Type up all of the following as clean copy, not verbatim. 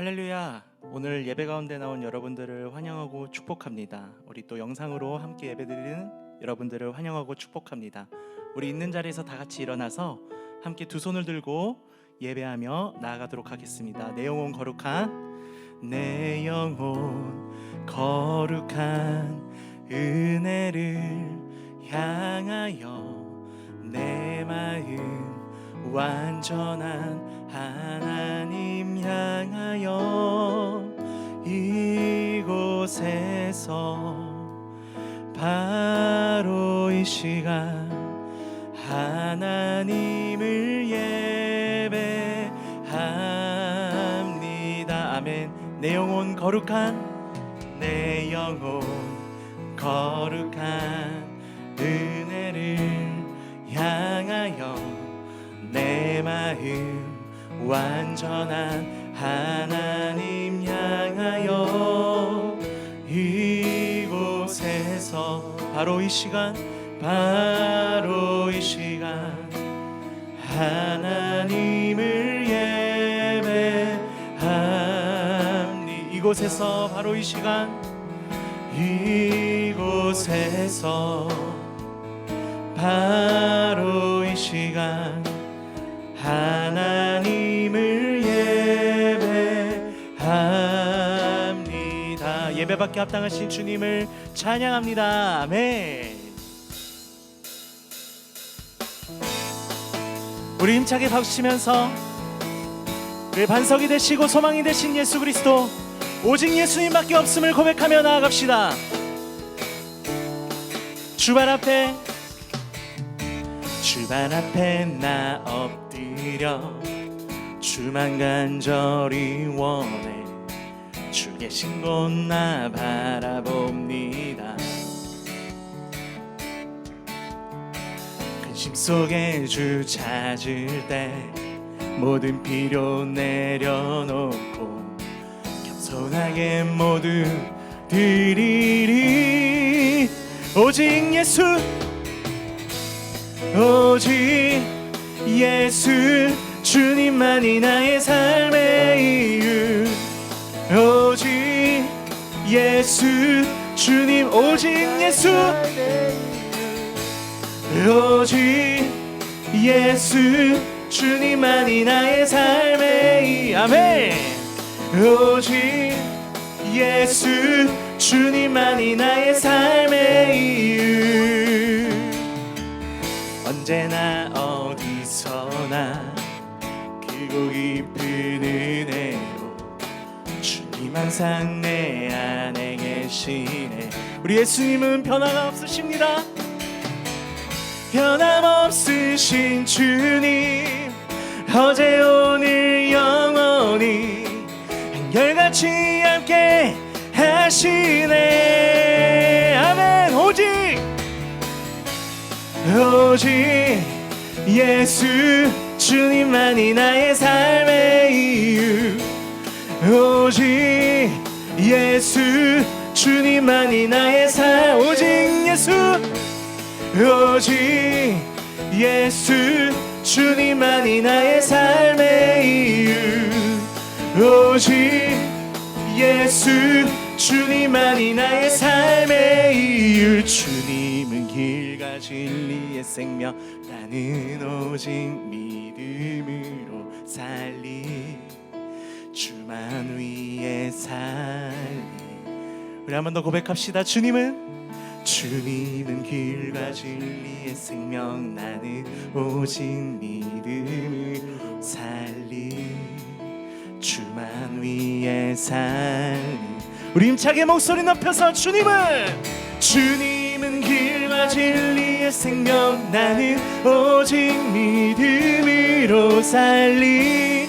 할렐루야. 오늘 예배 가운데 나온 여러분들을 환영하고 축복합니다. 우리 또 영상으로 함께 예배드리는 여러분들을 환영하고 축복합니다. 우리 있는 자리에서 다 같이 일어나서 함께 두 손을 들고 예배하며 나아가도록 하겠습니다. 내 영혼 거룩한, 내 영혼 거룩한 은혜를 향하여 내 마음 완전한 하나님 향하여 이곳에서 바로 이 시간 하나님을 예배합니다. 아멘. 내 영혼 거룩한, 내 영혼 거룩한 은혜를 향하여 내 마음 완전한 하나님 향하여 이곳에서 바로 이 시간 하나님을 예배합니다. 이곳에서 바로 이 시간 이곳에서 바로 이 시간 하나님을 예배합니다. 예배받게 합당하신 주님을 찬양합니다. 아멘. 우리 힘차게 박수치면서 그의 반석이 되시고 소망이 되신 예수 그리스도, 오직 예수님밖에 없음을 고백하며 나아갑시다. 주발 앞에 나 엎드려 주만 간절히 원해 주 계신 곳 나 바라봅니다. 근심 속에 주 찾을 때 모든 필요 내려놓고 겸손하게 모두 드리리. 오직 예수 주님만이 나의 삶의 이유. 오직 예수 주님, 오직 예수 주님만이 나의 삶의 이유. 아멘. 오직 예수 주님만이 나의 삶의 이유. 언제나 어디서나 크고 깊은 은혜로 주님 항상 내 안에 계시네. 우리 예수님은 변화가 없으십니다. 변함없으신 주님, 어제 오늘 영원히 한결같이 함께 하시네. 아멘. 오직 예수 주님만이 나의 삶의 이유. 오직 예수 주님만이 나의 삶. 오직 예수 주님만이 나의 삶의 이유. 오직 예수 주님만이 나의 삶의 이유. 주님은 길과 진리의 생명, 나는 오직 믿음으로 살리. 주만 위에 살리. 우리 한 번 더 고백합시다. 주님은 길과 진리의 생명, 나는 오직 믿음으로 살리. 주만 위에 살리. 우리 힘차게 목소리 높여서 주님은 길과 진리의 생명, 나는 오직 믿음으로 살리.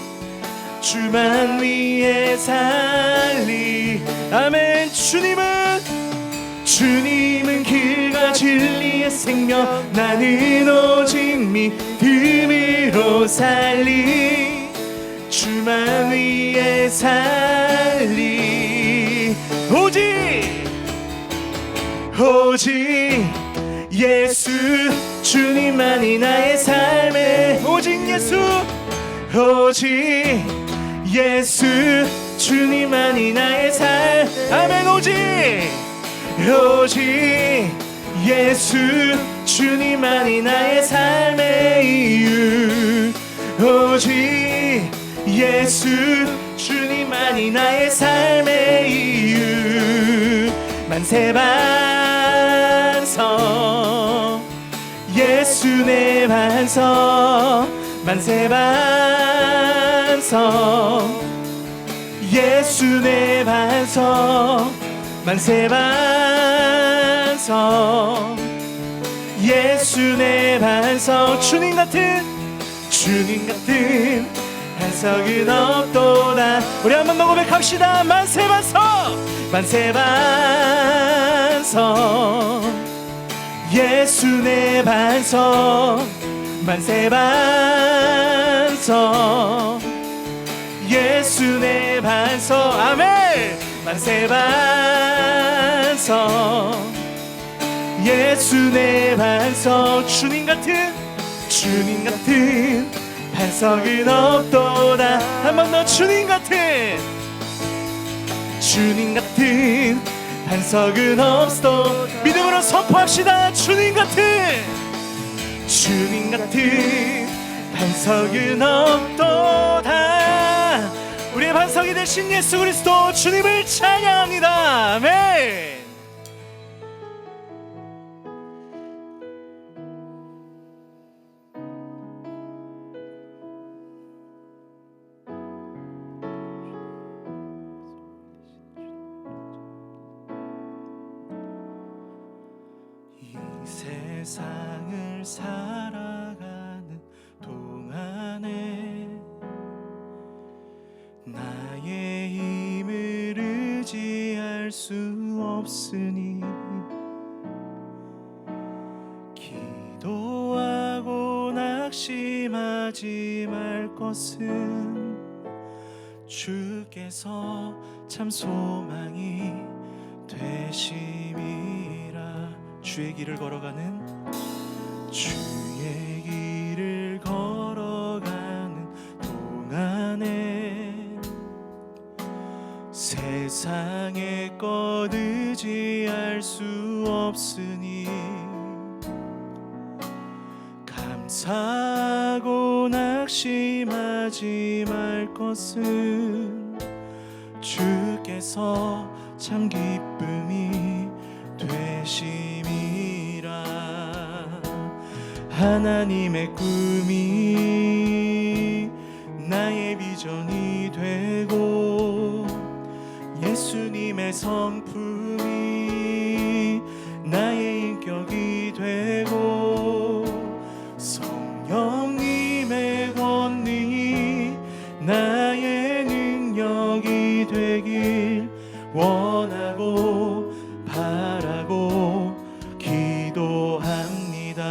주만 위에 살리. 아멘. 주님은 길과 진리의 생명, 나는 오직 믿음으로 살리. 주만 위에 살리. 오직 예수 주님만이 나의 삶의. 오직 예수 주님만이 나의 삶. 아멘. 오직 예수 주님만이 나의 삶의 이유. 오직 예수 주님만이 나의 삶의 이유. 만세 반성 예수 내 반성. 만세 반성 예수 내 반성. 만세 반성 예수 내 반성. 주님 같은 반석은 없도다. 우리 한 번 더 고백합시다. 만세 반성. 만세 반성 예수 내 반성. 만세 반성 예수 내 반성. 아멘. 만세 반성 예수 내 반성. 주님 같은 반석은 없도다. 한 번 더. 주님 같은 반석은 없어. 믿음으로 선포합시다. 주님 같은 반석은 없도다. 우리의 반석이 되신 예수 그리스도 주님을 찬양합니다. 아멘. 세상을 살아가는 동안에 나의 힘을 의지할 수 없으니 기도하고 낙심하지 말 것은 주께서 참 소망이 되심이라. 주의 길을 걸어가는 동안에 세상의 것 의지할 수 없으니 감사하고 낙심하지 말 것은 주께서 참 기쁨이 되심이라. 하나님의 꿈이 나의 비전이 되고 예수님의 성품이 나의 인격이 되고 성령님의 권능이 나의 능력이 되길 원하고 바라고 기도합니다.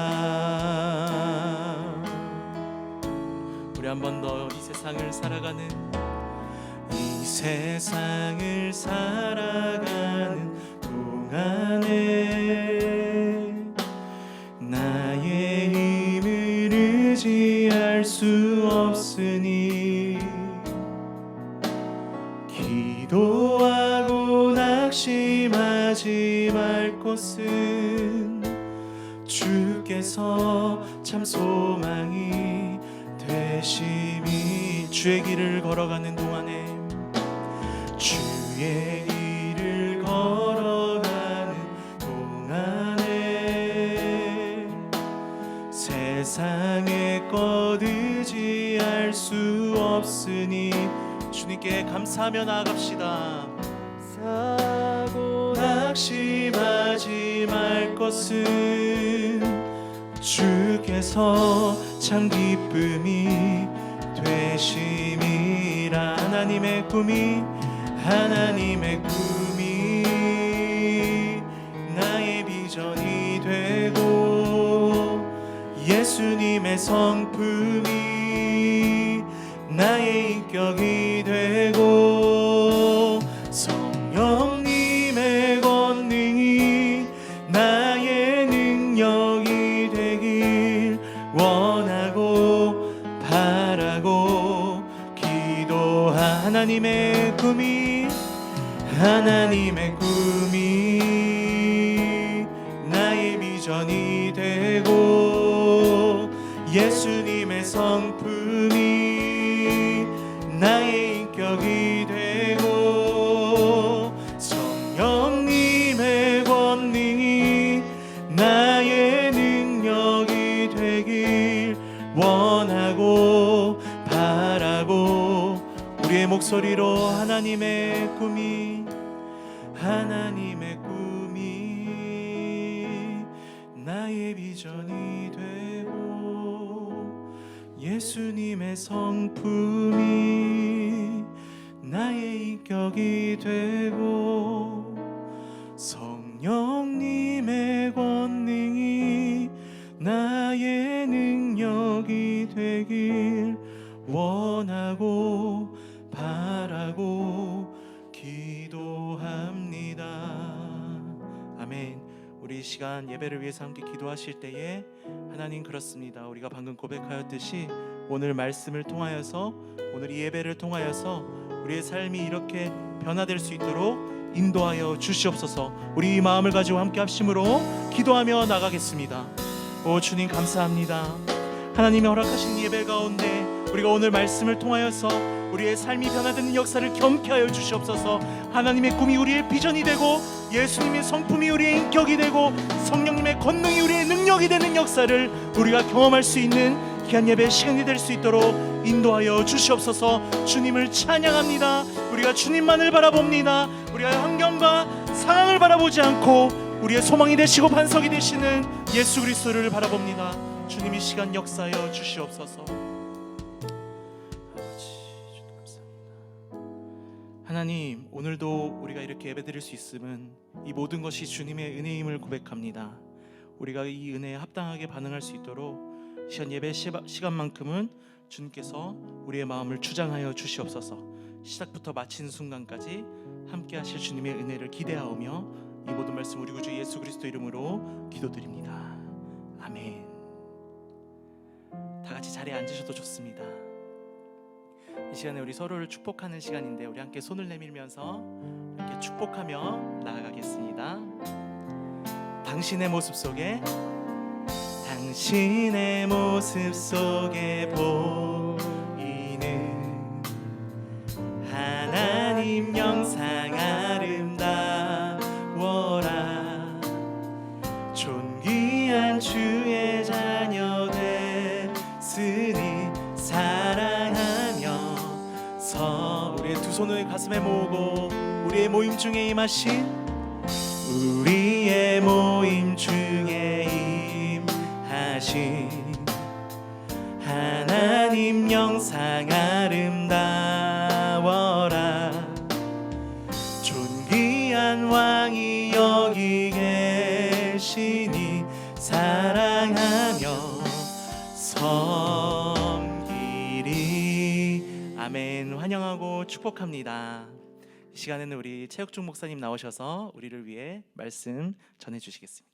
우리 한 번 더 이 세상을 살아가는 동안에 나의 힘을 의지할 수 없으니 기도하고 낙심하지 말 것은 주께서 참 소망이 되심이. 주의 길을 걸어가는 동안에 주의 길을 걸어가는 동안에 세상의 것 의지할 수 없으니 주님께 감사하며 나아갑시다. 사고 낙심하지 말 것은 주께서 참 기쁨이 되심이라. 하나님의 꿈이 나의 비전이 되고 예수님의 성품이 나의 인격이 되고 성령님의 권능이 나의 능력이 되길 원하고 바라고 기도합니다. 하나님의 꿈이 나의 비전이 되고 예수님의 성품이 나의 인격이 되고 성령님의 권능이 나의 능력이 되길 원하고 바라고 우리의 목소리로 하나님의 꿈이 나의 비전이 되고 예수님의 성품이 나의 인격이 되고 성령님의 권능이 나의 능력이 되길 원하고 바라고 기도합니다. 아멘. 우리 이 시간 예배를 위해서 함께 기도하실 때에 하나님, 그렇습니다. 우리가 방금 고백하였듯이 오늘 말씀을 통하여서, 오늘 이 예배를 통하여서 우리의 삶이 이렇게 변화될 수 있도록 인도하여 주시옵소서. 우리 이 마음을 가지고 함께 합심으로 기도하며 나가겠습니다. 오 주님, 감사합니다. 하나님이 허락하신 예배 가운데 우리가 오늘 말씀을 통하여서 우리의 삶이 변화되는 역사를 경험케 하여 주시옵소서. 하나님의 꿈이 우리의 비전이 되고 예수님의 성품이 우리의 인격이 되고 성령님의 권능이 우리의 능력이 되는 역사를 우리가 경험할 수 있는 귀한 예배의 시간이 될 수 있도록 인도하여 주시옵소서. 주님을 찬양합니다. 우리가 주님만을 바라봅니다. 우리가 환경과 상황을 바라보지 않고 우리의 소망이 되시고 반석이 되시는 예수 그리스도를 바라봅니다. 주님, 이 시간 역사하여 주시옵소서. 하나님, 오늘도 우리가 이렇게 예배드릴 수 있음은 이 모든 것이 주님의 은혜임을 고백합니다. 우리가 이 은혜에 합당하게 반응할 수 있도록 시간 예배 시간만큼은 주님께서 우리의 마음을 주장하여 주시옵소서. 시작부터 마치는 순간까지 함께 하실 주님의 은혜를 기대하오며 이 모든 말씀 우리 구주 예수 그리스도 이름으로 기도드립니다. 아멘. 다 같이 자리에 앉으셔도 좋습니다. 이 시간에 우리 서로를 축복하는 시간인데 우리 함께 손을 내밀면서 함께 축복하며 나아가겠습니다. 당신의 모습 속에 보이는 하나님 영상 아름다워라. 존귀한 주의 자녀 됐으니 사랑하며 우리의 두 손을 가슴에 모으고 우리의 모임 중에 임하신 하나님 영상 아름다워라. 존귀한 왕이 여기 계시니 사랑하며 섬기리. 아멘. 환영하고 축복합니다. 이 시간에는 우리 최혁중 목사님 나오셔서 우리를 위해 말씀 전해주시겠습니다.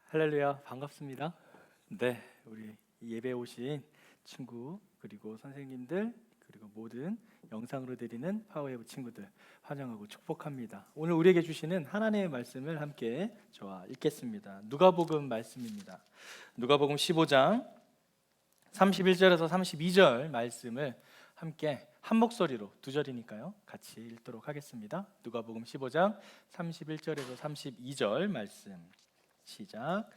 할렐루야, 반갑습니다. 네, 우리 예배 오신 친구 그리고 선생님들 그리고 모든 영상으로 드리는 파워웨이브 친구들 환영하고 축복합니다. 오늘 우리에게 주시는 하나님의 말씀을 함께 저와 읽겠습니다. 누가복음 말씀입니다. 누가복음 15장 31절에서 32절 말씀을 함께 한 목소리로, 두 절이니까요, 같이 읽도록 하겠습니다. 누가복음 15장 31절에서 32절 말씀 시작.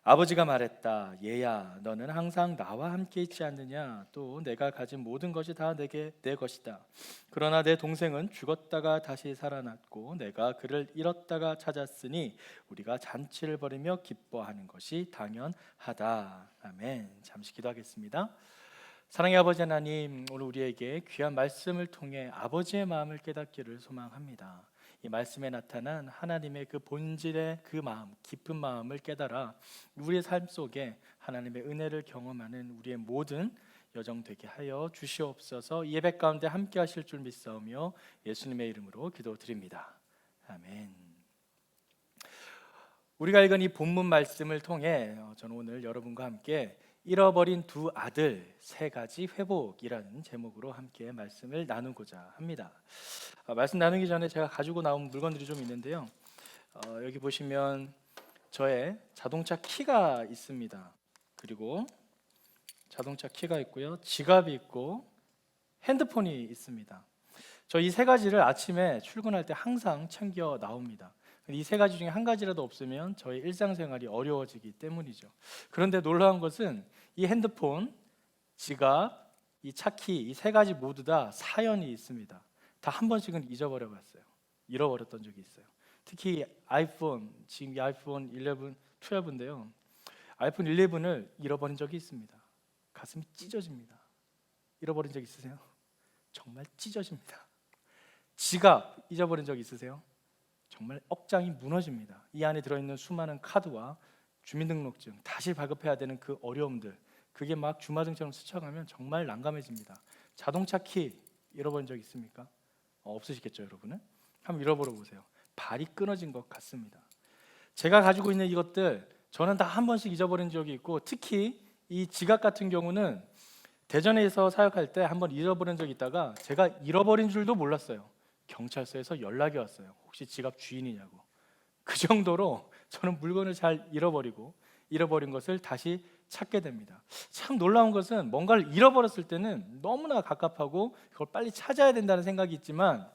아버지가 말했다. 얘야, 너는 항상 나와 함께 있지 않느냐? 또 내가 가진 모든 것이 다 내게 내 것이다. 그러나 내 동생은 죽었다가 다시 살아났고 내가 그를 잃었다가 찾았으니 우리가 잔치를 벌이며 기뻐하는 것이 당연하다. 아멘. 잠시 기도하겠습니다. 사랑의 아버지 하나님, 오늘 우리에게 귀한 말씀을 통해 아버지의 마음을 깨닫기를 소망합니다. 이 말씀에 나타난 하나님의 그 본질의 그 마음, 깊은 마음을 깨달아 우리의 삶 속에 하나님의 은혜를 경험하는 우리의 모든 여정 되게 하여 주시옵소서. 이 예배 가운데 함께 하실 줄 믿사오며 예수님의 이름으로 기도드립니다. 아멘. 우리가 읽은 이 본문 말씀을 통해 저는 오늘 여러분과 함께 잃어버린 두 아들 세 가지 회복이라는 제목으로 함께 말씀을 나누고자 합니다. 말씀 나누기 전에 제가 가지고 나온 물건들이 좀 있는데요. 여기 보시면 저의 자동차 키가 있습니다. 그리고 자동차 키가 있고요, 지갑이 있고 핸드폰이 있습니다. 저 이 세 가지를 아침에 출근할 때 항상 챙겨 나옵니다. 이 세 가지 중에 한 가지라도 없으면 저희 일상생활이 어려워지기 때문이죠. 그런데 놀라운 것은 이 핸드폰, 지갑, 이 차키, 이 세 가지 모두 다 사연이 있습니다. 다 한 번씩은 잊어버려봤어요. 잃어버렸던 적이 있어요. 특히 아이폰, 지금 이 아이폰 11, 12인데요. 아이폰 11을 잃어버린 적이 있습니다. 가슴이 찢어집니다. 잃어버린 적 있으세요? 정말 찢어집니다. 지갑 잊어버린 적 있으세요? 정말 억장이 무너집니다. 이 안에 들어있는 수많은 카드와 주민등록증 다시 발급해야 되는 그 어려움들, 그게 막 주마등처럼 스쳐가면 정말 난감해집니다. 자동차 키 잃어버린 적 있습니까? 없으시겠죠, 여러분은? 한번 잃어버려 보세요. 발이 끊어진 것 같습니다. 제가 가지고 있는 이것들 저는 다 한 번씩 잊어버린 적이 있고, 특히 이 지갑 같은 경우는 대전에서 사역할 때 한번 잃어버린 적이 있다가 제가 잃어버린 줄도 몰랐어요. 경찰서에서 연락이 왔어요. 혹시 지갑 주인이냐고. 그 정도로 저는 물건을 잘 잃어버리고 잃어버린 것을 다시 찾게 됩니다. 참 놀라운 것은 뭔가를 잃어버렸을 때는 너무나 갑갑하고 그걸 빨리 찾아야 된다는 생각이 있지만,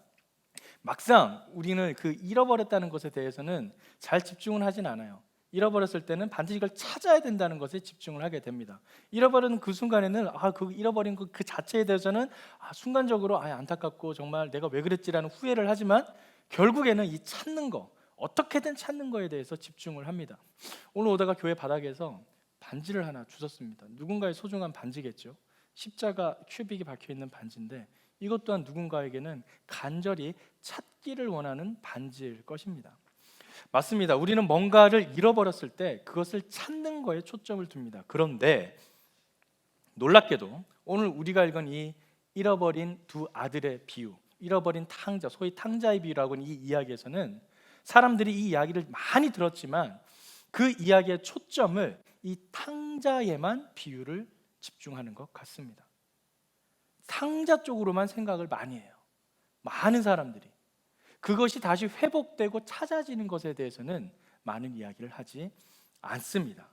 막상 우리는 그 잃어버렸다는 것에 대해서는 잘 집중을 하진 않아요. 잃어버렸을 때는 반드시 이걸 찾아야 된다는 것에 집중을 하게 됩니다. 잃어버리는 그 순간에는 그 잃어버린 그 자체에 대해서는 순간적으로 안타깝고 정말 내가 왜 그랬지라는 후회를 하지만, 결국에는 이 찾는 거, 어떻게든 찾는 거에 대해서 집중을 합니다. 오늘 오다가 교회 바닥에서 반지를 하나 주웠습니다. 누군가의 소중한 반지겠죠. 십자가 큐빅이 박혀 있는 반지인데, 이것 또한 누군가에게는 간절히 찾기를 원하는 반지일 것입니다. 맞습니다. 우리는 뭔가를 잃어버렸을 때 그것을 찾는 거에 초점을 둡니다. 그런데 놀랍게도 오늘 우리가 읽은 이 잃어버린 두 아들의 비유, 잃어버린 탕자, 소위 탕자의 비유라고 하는 이 이야기에서는 사람들이 이 이야기를 많이 들었지만 그 이야기의 초점을 이 탕자에만 비유를 집중하는 것 같습니다. 탕자 쪽으로만 생각을 많이 해요. 많은 사람들이. 그것이 다시 회복되고 찾아지는 것에 대해서는 많은 이야기를 하지 않습니다.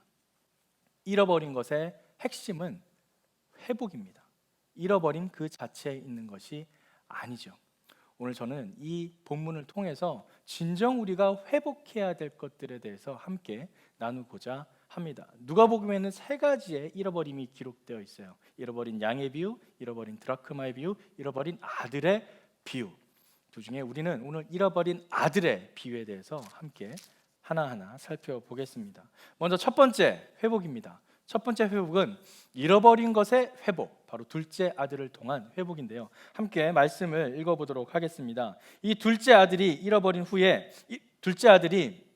잃어버린 것의 핵심은 회복입니다. 잃어버린 그 자체에 있는 것이 아니죠. 오늘 저는 이 본문을 통해서 진정 우리가 회복해야 될 것들에 대해서 함께 나누고자 합니다. 누가복음에는 세 가지의 잃어버림이 기록되어 있어요. 잃어버린 양의 비유, 잃어버린 드라크마의 비유, 잃어버린 아들의 비유. 그 중에 우리는 오늘 잃어버린 아들의 비유에 대해서 함께 하나하나 살펴보겠습니다. 먼저 첫 번째 회복입니다. 첫 번째 회복은 잃어버린 것의 회복, 바로 둘째 아들을 통한 회복인데요. 함께 말씀을 읽어보도록 하겠습니다. 이 둘째 아들이 잃어버린 후에 둘째 아들이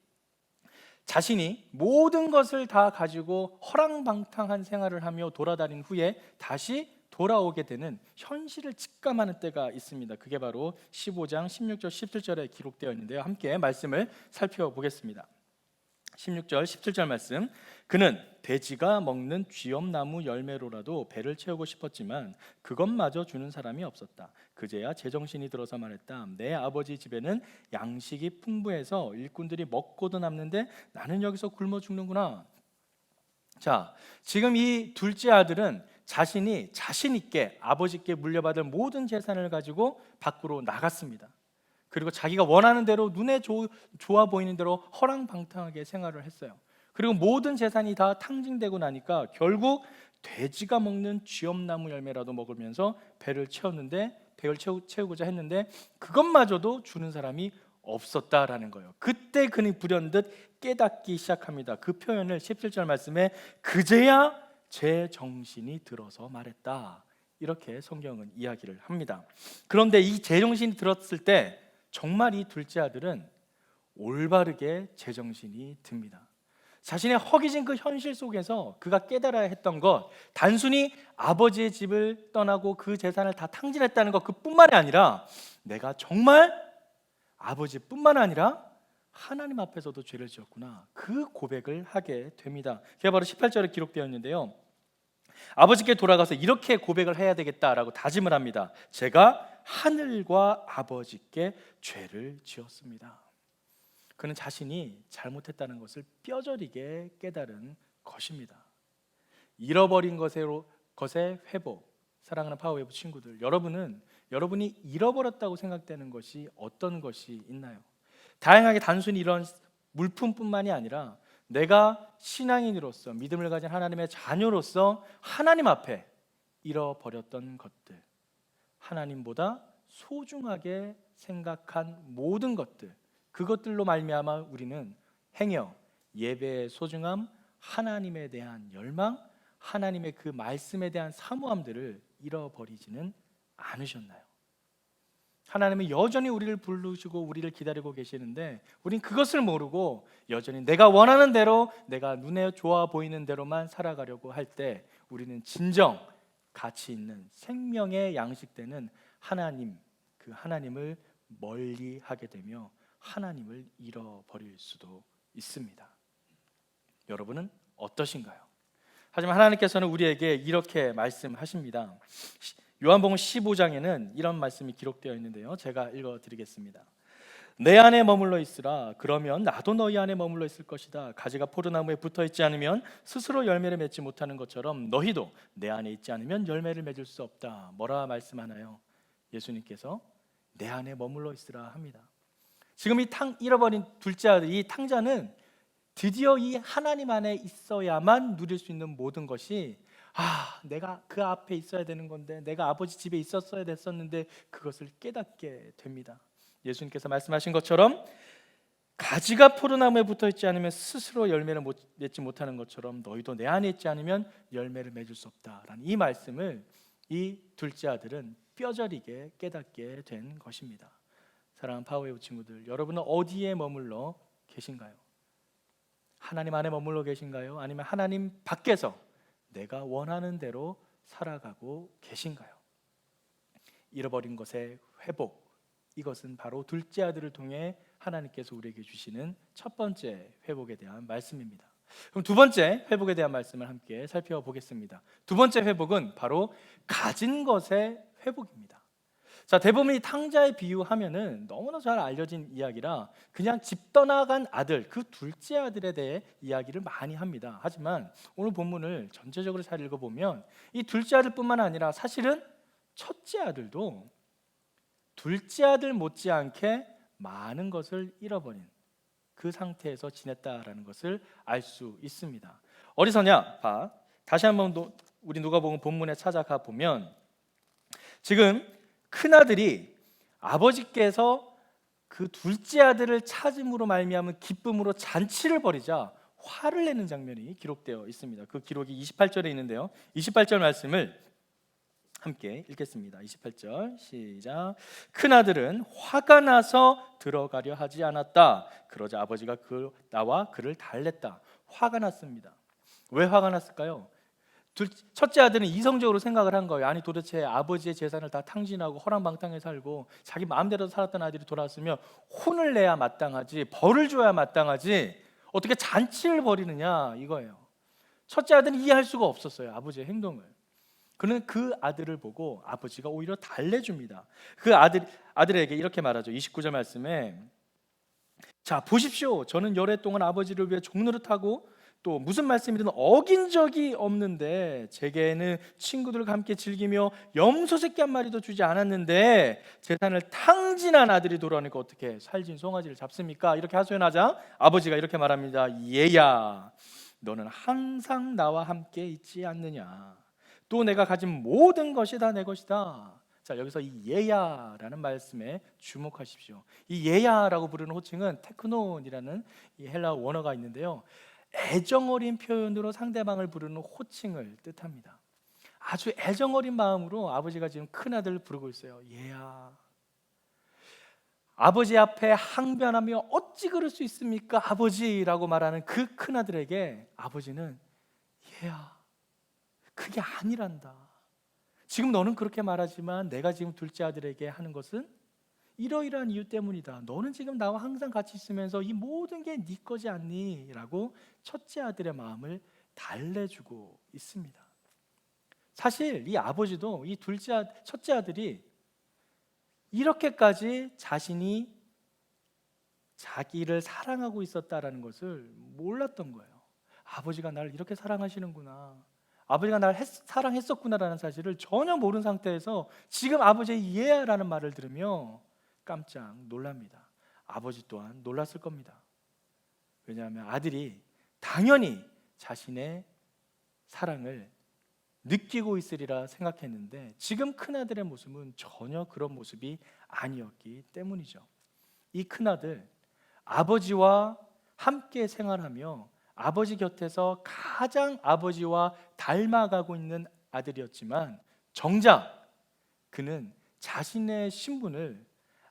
자신이 모든 것을 다 가지고 허랑방탕한 생활을 하며 돌아다닌 후에 다시 돌아오게 되는 현실을 직감하는 때가 있습니다. 그게 바로 15장 16절 17절에 기록되어 있는데요. 함께 말씀을 살펴보겠습니다. 16절 17절 말씀. 그는 돼지가 먹는 쥐엄나무 열매로라도 배를 채우고 싶었지만 그것마저 주는 사람이 없었다. 그제야 제정신이 들어서 말했다. 내 아버지 집에는 양식이 풍부해서 일꾼들이 먹고도 남는데 나는 여기서 굶어 죽는구나. 자, 지금 이 둘째 아들은 자신이 자신 있게 아버지께 물려받을 모든 재산을 가지고 밖으로 나갔습니다. 그리고 자기가 원하는 대로 눈에 좋아 보이는 대로 허랑방탕하게 생활을 했어요. 그리고 모든 재산이 다 탕진되고 나니까 결국 돼지가 먹는 쥐엄나무 열매라도 먹으면서 배를 채우고자 했는데 그것마저도 주는 사람이 없었다라는 거예요. 그때 그는 불현듯 깨닫기 시작합니다. 그 표현을 17절 말씀에 그제야 제 정신이 들어서 말했다, 이렇게 성경은 이야기를 합니다. 그런데 이 제정신이 들었을 때 정말 이 둘째 아들은 올바르게 제정신이 듭니다. 자신의 허기진 그 현실 속에서 그가 깨달아야 했던 것, 단순히 아버지의 집을 떠나고 그 재산을 다 탕진했다는 것 그뿐만이 아니라 내가 정말 아버지뿐만 아니라 하나님 앞에서도 죄를 지었구나. 그 고백을 하게 됩니다. 그게 바로 18절에 기록되어 있는데요. 아버지께 돌아가서 이렇게 고백을 해야 되겠다라고 다짐을 합니다. 제가 하늘과 아버지께 죄를 지었습니다. 그는 자신이 잘못했다는 것을 뼈저리게 깨달은 것입니다. 잃어버린 것의 회복. 사랑하는 파워웨이브 친구들, 여러분이 잃어버렸다고 생각되는 것이 어떤 것이 있나요? 다양하게 단순히 이런 물품뿐만이 아니라 내가 신앙인으로서 믿음을 가진 하나님의 자녀로서 하나님 앞에 잃어버렸던 것들, 하나님보다 소중하게 생각한 모든 것들, 그것들로 말미암아 우리는 행여 예배의 소중함, 하나님에 대한 열망, 하나님의 그 말씀에 대한 사모함들을 잃어버리지는 않으셨나요? 하나님은 여전히 우리를 부르시고 우리를 기다리고 계시는데 우린 그것을 모르고 여전히 내가 원하는 대로, 내가 눈에 좋아 보이는 대로만 살아가려고 할 때 우리는 진정 가치 있는 생명의 양식되는 하나님, 그 하나님을 멀리하게 되며 하나님을 잃어버릴 수도 있습니다. 여러분은 어떠신가요? 하지만 하나님께서는 우리에게 이렇게 말씀하십니다. 요한복음 15장에는 이런 말씀이 기록되어 있는데요. 제가 읽어드리겠습니다. 내 안에 머물러 있으라. 그러면 나도 너희 안에 머물러 있을 것이다. 가지가 포도나무에 붙어 있지 않으면 스스로 열매를 맺지 못하는 것처럼 너희도 내 안에 있지 않으면 열매를 맺을 수 없다. 뭐라 말씀하나요? 예수님께서 내 안에 머물러 있으라 합니다. 지금 이 잃어버린 둘째 아들, 이 탕자는 드디어 이 하나님 안에 있어야만 누릴 수 있는 모든 것이 내가 그 앞에 있어야 되는 건데, 내가 아버지 집에 있었어야 됐었는데 그것을 깨닫게 됩니다. 예수님께서 말씀하신 것처럼 가지가 포도나무에 붙어 있지 않으면 스스로 열매를 맺지 못하는 것처럼 너희도 내 안에 있지 않으면 열매를 맺을 수 없다라는 이 말씀을 이 둘째 아들은 뼈저리게 깨닫게 된 것입니다. 사랑하는 파워웨이브 친구들, 여러분은 어디에 머물러 계신가요? 하나님 안에 머물러 계신가요? 아니면 하나님 밖에서 내가 원하는 대로 살아가고 계신가요? 잃어버린 것의 회복, 이것은 바로 둘째 아들을 통해 하나님께서 우리에게 주시는 첫 번째 회복에 대한 말씀입니다. 그럼 두 번째 회복에 대한 말씀을 함께 살펴보겠습니다. 두 번째 회복은 바로 가진 것의 회복입니다. 자, 대부분 이 탕자의 비유하면은 너무나 잘 알려진 이야기라 그냥 집 떠나간 아들, 그 둘째 아들에 대해 이야기를 많이 합니다. 하지만 오늘 본문을 전체적으로 잘 읽어보면 이 둘째 아들뿐만 아니라 사실은 첫째 아들도 둘째 아들 못지않게 많은 것을 잃어버린 그 상태에서 지냈다라는 것을 알 수 있습니다. 어디서냐? 다시 한번 우리 누가복음 본문에 찾아가 보면 지금 큰아들이 아버지께서 그 둘째 아들을 찾음으로 말미암은 기쁨으로 잔치를 벌이자 화를 내는 장면이 기록되어 있습니다. 그 기록이 28절에 있는데요. 28절 말씀을 함께 읽겠습니다. 28절 시작. 큰아들은 화가 나서 들어가려 하지 않았다. 그러자 아버지가 나와 그를 달랬다. 화가 났습니다. 왜 화가 났을까요? 첫째 아들은 이성적으로 생각을 한 거예요. 아니 도대체 아버지의 재산을 다 탕진하고 허랑방탕에 살고 자기 마음대로 살았던 아들이 돌아왔으면 혼을 내야 마땅하지, 벌을 줘야 마땅하지, 어떻게 잔치를 벌이느냐 이거예요. 첫째 아들은 이해할 수가 없었어요, 아버지의 행동을. 그는 그 아들을 보고 아버지가 오히려 달래줍니다. 그 아들에게 이렇게 말하죠. 29절 말씀에 자 보십시오, 저는 열애 동안 아버지를 위해 종노릇하고 또 무슨 말씀이든 어긴 적이 없는데 제게는 친구들과 함께 즐기며 염소 새끼 한 마리도 주지 않았는데 재산을 탕진한 아들이 돌아오니까 어떻게 살진 송아지를 잡습니까? 이렇게 하소연하자 아버지가 이렇게 말합니다. 얘야, 너는 항상 나와 함께 있지 않느냐? 또 내가 가진 모든 것이 다 내 것이다. 자, 여기서 이 얘야라는 말씀에 주목하십시오. 이 얘야라고 부르는 호칭은 테크논이라는 이 헬라어 원어가 있는데요, 애정어린 표현으로 상대방을 부르는 호칭을 뜻합니다. 아주 애정어린 마음으로 아버지가 지금 큰아들을 부르고 있어요. 얘야. 아버지 앞에 항변하며 어찌 그럴 수 있습니까 아버지라고 말하는 그 큰아들에게 아버지는 얘야, 그게 아니란다. 지금 너는 그렇게 말하지만 내가 지금 둘째 아들에게 하는 것은 이러이러한 이유 때문이다. 너는 지금 나와 항상 같이 있으면서 이 모든 게 네 거지 않니? 라고 첫째 아들의 마음을 달래주고 있습니다. 사실 이 아버지도 이 첫째 아들이 이렇게까지 자신이 자기를 사랑하고 있었다라는 것을 몰랐던 거예요. 아버지가 나를 이렇게 사랑하시는구나, 아버지가 나를 사랑했었구나라는 사실을 전혀 모르는 상태에서 지금 아버지의 얘라는 말을 들으며 깜짝 놀랍니다. 아버지 또한 놀랐을 겁니다. 왜냐하면 아들이 당연히 자신의 사랑을 느끼고 있으리라 생각했는데 지금 큰아들의 모습은 전혀 그런 모습이 아니었기 때문이죠. 이 큰아들, 아버지와 함께 생활하며 아버지 곁에서 가장 아버지와 닮아가고 있는 아들이었지만 정작 그는 자신의 신분을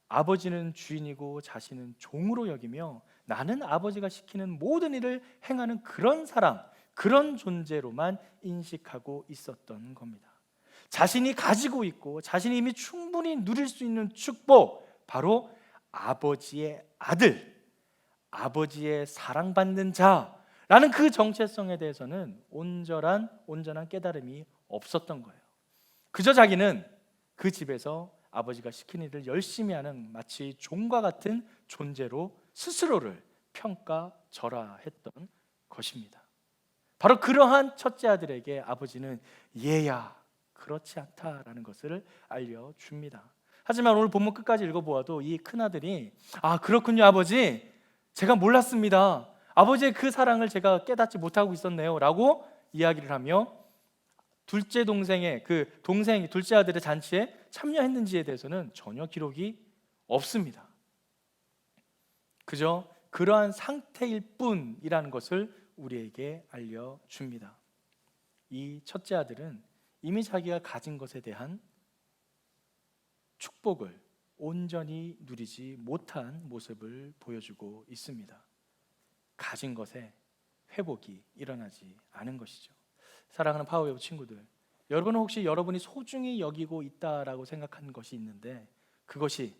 아버지는 주인이고 자신은 종으로 여기며 나는 아버지가 시키는 모든 일을 행하는 그런 사람, 그런 존재로만 인식하고 있었던 겁니다. 자신이 가지고 있고 자신이 이미 충분히 누릴 수 있는 축복, 바로 아버지의 아들, 아버지의 사랑받는 자라는 그 정체성에 대해서는 온전한 깨달음이 없었던 거예요. 그저 자기는 그 집에서 아버지가 시키는 일을 열심히 하는 마치 종과 같은 존재로 스스로를 평가절하했던 것입니다. 바로 그러한 첫째 아들에게 아버지는 얘야, 그렇지 않다라는 것을 알려줍니다. 하지만 오늘 본문 끝까지 읽어보아도 이 큰아들이 그렇군요 아버지, 제가 몰랐습니다. 아버지의 그 사랑을 제가 깨닫지 못하고 있었네요 라고 이야기를 하며 둘째 아들의 잔치에 참여했는지에 대해서는 전혀 기록이 없습니다. 그저 그러한 상태일 뿐이라는 것을 우리에게 알려줍니다. 이 첫째 아들은 이미 자기가 가진 것에 대한 축복을 온전히 누리지 못한 모습을 보여주고 있습니다. 가진 것에 회복이 일어나지 않은 것이죠. 사랑하는 파워웨브 친구들, 여러분은 혹시 여러분이 소중히 여기고 있다라고 생각하는 것이 있는데 그것이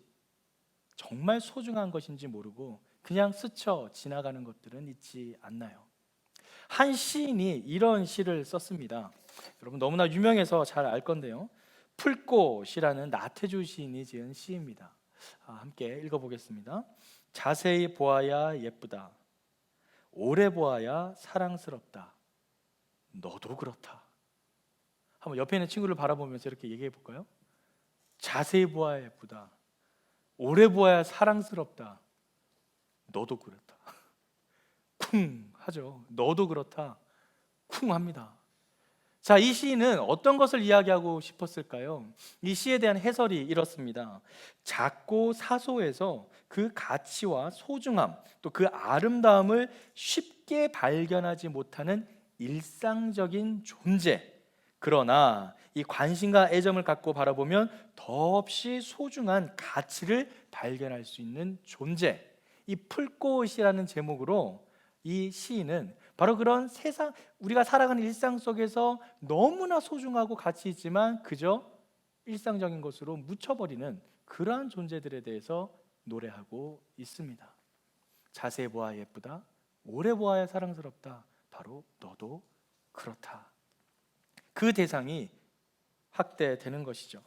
정말 소중한 것인지 모르고 그냥 스쳐 지나가는 것들은 있지 않나요? 한 시인이 이런 시를 썼습니다. 여러분 너무나 유명해서 잘 알 건데요, 풀꽃이라는 나태주 시인이 지은 시입니다. 함께 읽어보겠습니다. 자세히 보아야 예쁘다, 오래 보아야 사랑스럽다, 너도 그렇다. 한번 옆에 있는 친구를 바라보면서 이렇게 얘기해 볼까요? 자세히 보아야 예쁘다, 오래 보아야 사랑스럽다, 너도 그렇다. 쿵 하죠. 너도 그렇다. 쿵 합니다. 자, 이 시인은 어떤 것을 이야기하고 싶었을까요? 이 시에 대한 해설이 이렇습니다. 작고 사소해서 그 가치와 소중함, 또 그 아름다움을 쉽게 발견하지 못하는 일상적인 존재, 그러나 이 관심과 애정을 갖고 바라보면 더없이 소중한 가치를 발견할 수 있는 존재, 이 풀꽃이라는 제목으로 이 시인은 바로 그런 세상, 우리가 살아가는 일상 속에서 너무나 소중하고 가치 있지만 그저 일상적인 것으로 묻혀버리는 그러한 존재들에 대해서 노래하고 있습니다. 자세히 보아야 예쁘다, 오래 보아야 사랑스럽다, 바로 너도 그렇다. 그 대상이 확대되는 것이죠.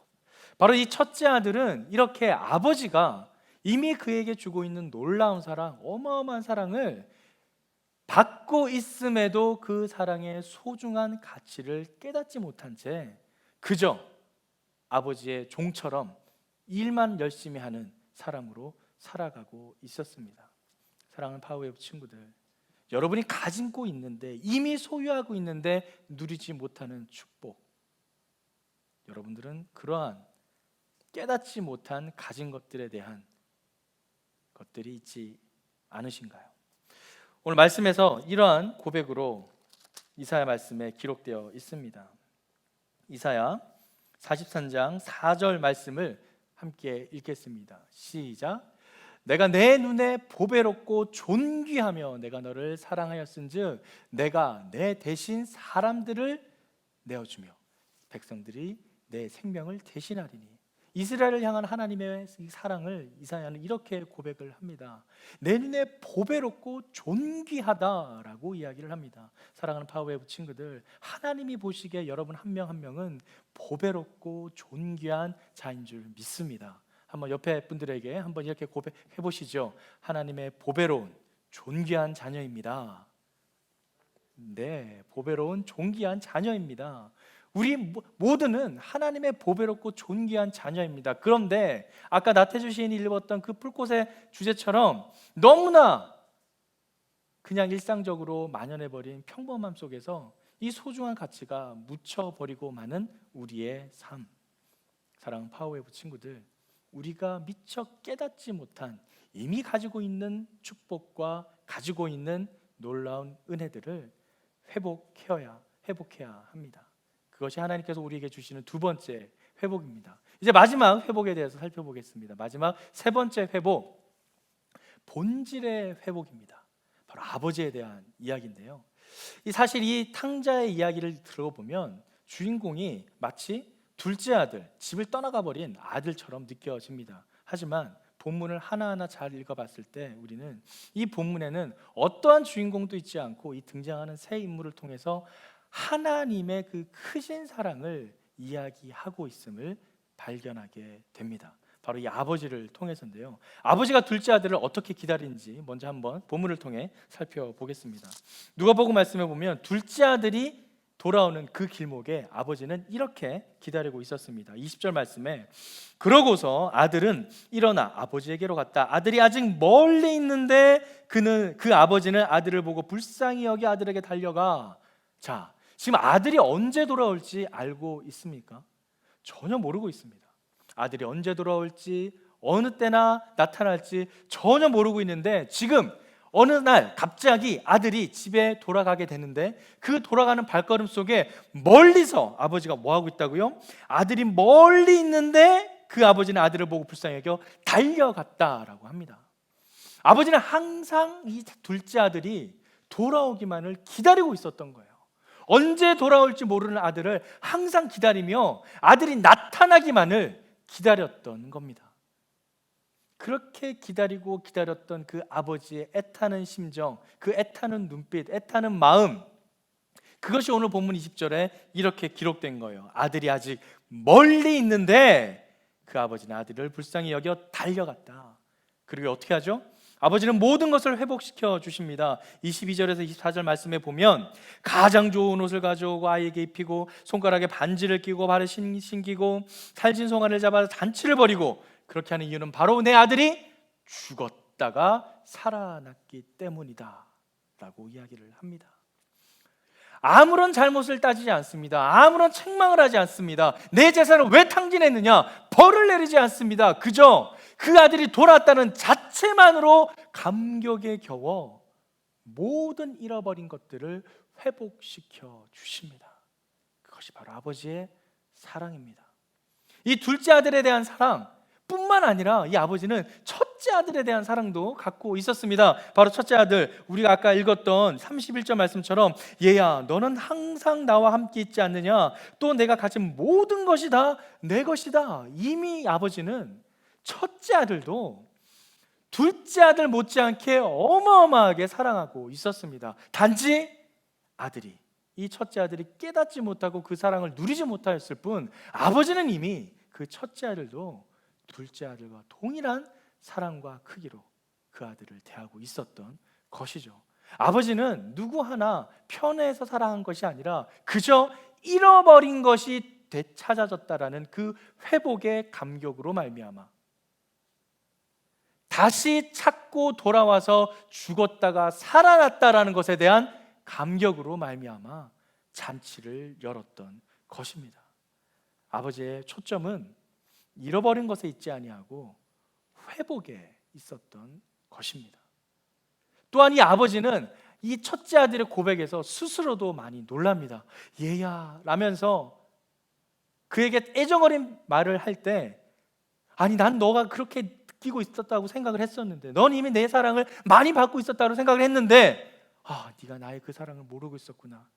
바로 이 첫째 아들은 이렇게 아버지가 이미 그에게 주고 있는 놀라운 사랑, 어마어마한 사랑을 받고 있음에도 그 사랑의 소중한 가치를 깨닫지 못한 채 그저 아버지의 종처럼 일만 열심히 하는 사람으로 살아가고 있었습니다. 사랑하는 파워웨이브 친구들, 여러분이 가지고 있는데, 이미 소유하고 있는데 누리지 못하는 축복, 여러분들은 그러한 깨닫지 못한 가진 것들에 대한 것들이 있지 않으신가요? 오늘 말씀에서 이러한 고백으로 이사야 말씀에 기록되어 있습니다. 이사야 43장 4절 말씀을 함께 읽겠습니다. 시작. 내가 내 눈에 보배롭고 존귀하며 내가 너를 사랑하였은즉 내가 내 대신 사람들을 내어주며 백성들이 내 생명을 대신하리니. 이스라엘을 향한 하나님의 이 사랑을 이사야는 이렇게 고백을 합니다. 내 눈에 보배롭고 존귀하다라고 이야기를 합니다. 사랑하는 파워웨이브 친구들, 하나님이 보시기에 여러분 한 명 한 명은 보배롭고 존귀한 자인 줄 믿습니다. 한번 옆에 분들에게 한번 이렇게 고백해 보시죠. 하나님의 보배로운 존귀한 자녀입니다. 네, 보배로운 존귀한 자녀입니다. 우리 모두는 하나님의 보배롭고 존귀한 자녀입니다. 그런데 아까 나태주 시인이 읽었던 그 풀꽃의 주제처럼 너무나 그냥 일상적으로 만연해버린 평범함 속에서 이 소중한 가치가 묻혀버리고 마는 우리의 삶. 사랑하는 파워웨이브 친구들, 우리가 미처 깨닫지 못한 이미 가지고 있는 축복과 가지고 있는 놀라운 은혜들을 회복해야 합니다. 그것이 하나님께서 우리에게 주시는 두 번째 회복입니다. 이제 마지막 회복에 대해서 살펴보겠습니다. 마지막 세 번째 회복, 본질의 회복입니다. 바로 아버지에 대한 이야기인데요. 사실 이 탕자의 이야기를 들어보면 주인공이 마치 둘째 아들, 집을 떠나가 버린 아들처럼 느껴집니다. 하지만 본문을 하나하나 잘 읽어봤을 때 우리는 이 본문에는 어떠한 주인공도 있지 않고 이 등장하는 새 인물을 통해서 하나님의 그 크신 사랑을 이야기하고 있음을 발견하게 됩니다. 바로 이 아버지를 통해서인데요. 아버지가 둘째 아들을 어떻게 기다리는지 먼저 한번 본문을 통해 살펴보겠습니다. 누가복음 말씀에 보면 둘째 아들이 돌아오는 그 길목에 아버지는 이렇게 기다리고 있었습니다. 20절 말씀에 그러고서 아들은 일어나 아버지에게로 갔다. 아들이 아직 멀리 있는데 그 아버지는 아들을 보고 불쌍히 여겨 아들에게 달려가. 자, 지금 아들이 언제 돌아올지 알고 있습니까? 전혀 모르고 있습니다. 아들이 언제 돌아올지, 어느 때나 나타날지 전혀 모르고 있는데 지금 어느 날 갑자기 아들이 집에 돌아가게 되는데 그 돌아가는 발걸음 속에 멀리서 아버지가 뭐 하고 있다고요? 아들이 멀리 있는데 그 아버지는 아들을 보고 불쌍히 여겨 달려갔다라고 합니다. 아버지는 항상 이 둘째 아들이 돌아오기만을 기다리고 있었던 거예요. 언제 돌아올지 모르는 아들을 항상 기다리며 아들이 나타나기만을 기다렸던 겁니다. 그렇게 기다리고 기다렸던 그 아버지의 애타는 심정, 그 애타는 눈빛, 애타는 마음, 그것이 오늘 본문 20절에 이렇게 기록된 거예요. 아들이 아직 멀리 있는데 그 아버지는 아들을 불쌍히 여겨 달려갔다. 그리고 어떻게 하죠? 아버지는 모든 것을 회복시켜 주십니다. 22절에서 24절 말씀에 보면 가장 좋은 옷을 가져오고 아이에게 입히고 손가락에 반지를 끼고 발에 신기고 살진 송아를 잡아 잔치를 벌이고, 그렇게 하는 이유는 바로 내 아들이 죽었다가 살아났기 때문이다 라고 이야기를 합니다. 아무런 잘못을 따지지 않습니다. 아무런 책망을 하지 않습니다. 내 재산을 왜 탕진했느냐 벌을 내리지 않습니다. 그저 그 아들이 돌아왔다는 자체만으로 감격에 겨워 모든 잃어버린 것들을 회복시켜 주십니다. 그것이 바로 아버지의 사랑입니다. 이 둘째 아들에 대한 사랑 뿐만 아니라 이 아버지는 첫째 아들에 대한 사랑도 갖고 있었습니다. 바로 첫째 아들, 우리가 아까 읽었던 31절 말씀처럼 얘야 너는 항상 나와 함께 있지 않느냐, 또 내가 가진 모든 것이 다 내 것이다. 이미 아버지는 첫째 아들도 둘째 아들 못지않게 어마어마하게 사랑하고 있었습니다. 단지 아들이, 이 첫째 아들이 깨닫지 못하고 그 사랑을 누리지 못하였을 뿐 아버지는 이미 그 첫째 아들도 둘째 아들과 동일한 사랑과 크기로 그 아들을 대하고 있었던 것이죠. 아버지는 누구 하나 편해서 사랑한 것이 아니라 그저 잃어버린 것이 되찾아졌다라는 그 회복의 감격으로 말미암아 다시 찾고 돌아와서 죽었다가 살아났다라는 것에 대한 감격으로 말미암아 잔치를 열었던 것입니다. 아버지의 초점은 잃어버린 것에 있지 아니하고 회복에 있었던 것입니다. 또한 이 아버지는 이 첫째 아들의 고백에서 스스로도 많이 놀랍니다. 얘야 라면서 그에게 애정어린 말을 할 때, 아니 난 너가 그렇게 느끼고 있었다고 생각을 했었는데, 넌 이미 내 사랑을 많이 받고 있었다고 생각을 했는데 네가 나의 그 사랑을 모르고 있었구나.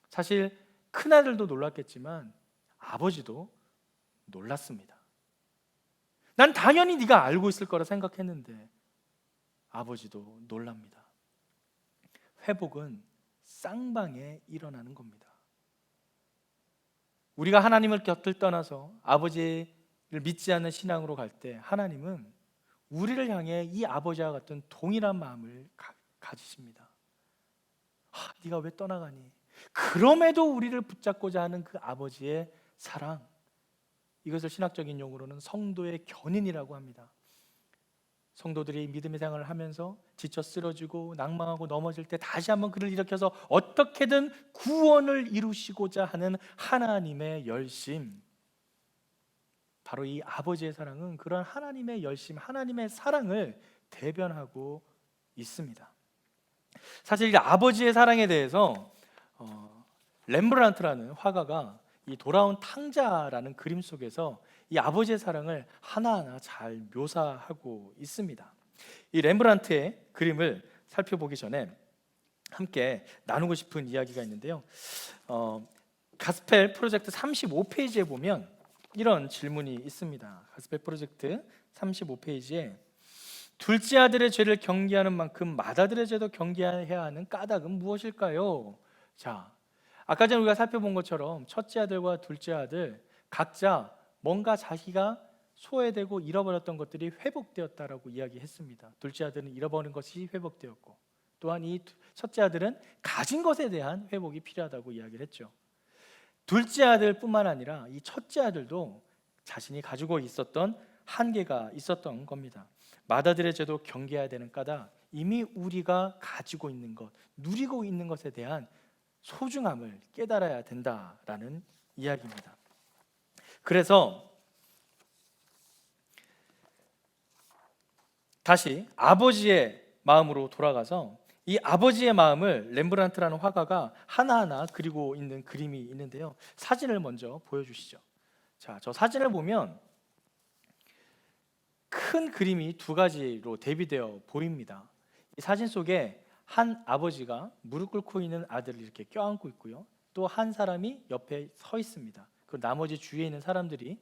사실 큰아들도 놀랐겠지만 아버지도 놀랐습니다. 난 당연히 네가 알고 있을 거라 생각했는데 아버지도 놀랍니다. 회복은 쌍방에 일어나는 겁니다. 우리가 하나님을 곁을 떠나서 아버지를 믿지 않는 신앙으로 갈 때 하나님은 우리를 향해 이 아버지와 같은 동일한 마음을 가지십니다. 네가 왜 떠나가니? 그럼에도 우리를 붙잡고자 하는 그 아버지의 사랑, 이것을 신학적인 용어로는 성도의 견인이라고 합니다. 성도들이 믿음의 생활을 하면서 지쳐 쓰러지고 낭망하고 넘어질 때 다시 한번 그를 일으켜서 어떻게든 구원을 이루시고자 하는 하나님의 열심, 바로 이 아버지의 사랑은 그런 하나님의 열심, 하나님의 사랑을 대변하고 있습니다. 사실 이 아버지의 사랑에 대해서 렘브란트라는 화가가 이 돌아온 탕자라는 그림 속에서 이 아버지의 사랑을 하나하나 잘 묘사하고 있습니다. 이 렘브란트의 그림을 살펴보기 전에 함께 나누고 싶은 이야기가 있는데요. 가스펠 프로젝트 35페이지에 보면 이런 질문이 있습니다. 가스펠 프로젝트 35페이지에 둘째 아들의 죄를 경계하는 만큼 맏아들의 죄도 경계해야 하는 까닭은 무엇일까요? 자, 아까 전에 우리가 살펴본 것처럼 첫째 아들과 둘째 아들 각자 뭔가 자기가 소외되고 잃어버렸던 것들이 회복되었다라고 이야기했습니다. 둘째 아들은 잃어버린 것이 회복되었고, 또한 이 첫째 아들은 가진 것에 대한 회복이 필요하다고 이야기를 했죠. 둘째 아들뿐만 아니라 이 첫째 아들도 자신이 가지고 있었던 한계가 있었던 겁니다. 맏아들의 죄도 경계해야 되는 까닭, 이미 우리가 가지고 있는 것, 누리고 있는 것에 대한 소중함을 깨달아야 된다라는 이야기입니다. 그래서 다시 아버지의 마음으로 돌아가서 이 아버지의 마음을 렘브란트라는 화가가 하나하나 그리고 있는 그림이 있는데요. 사진을 먼저 보여주시죠. 자, 저 사진을 보면 큰 그림이 두 가지로 대비되어 보입니다. 이 사진 속에 한 아버지가 무릎 꿇고 있는 아들을 이렇게 껴안고 있고요. 또 한 사람이 옆에 서 있습니다. 그 나머지 주위에 있는 사람들이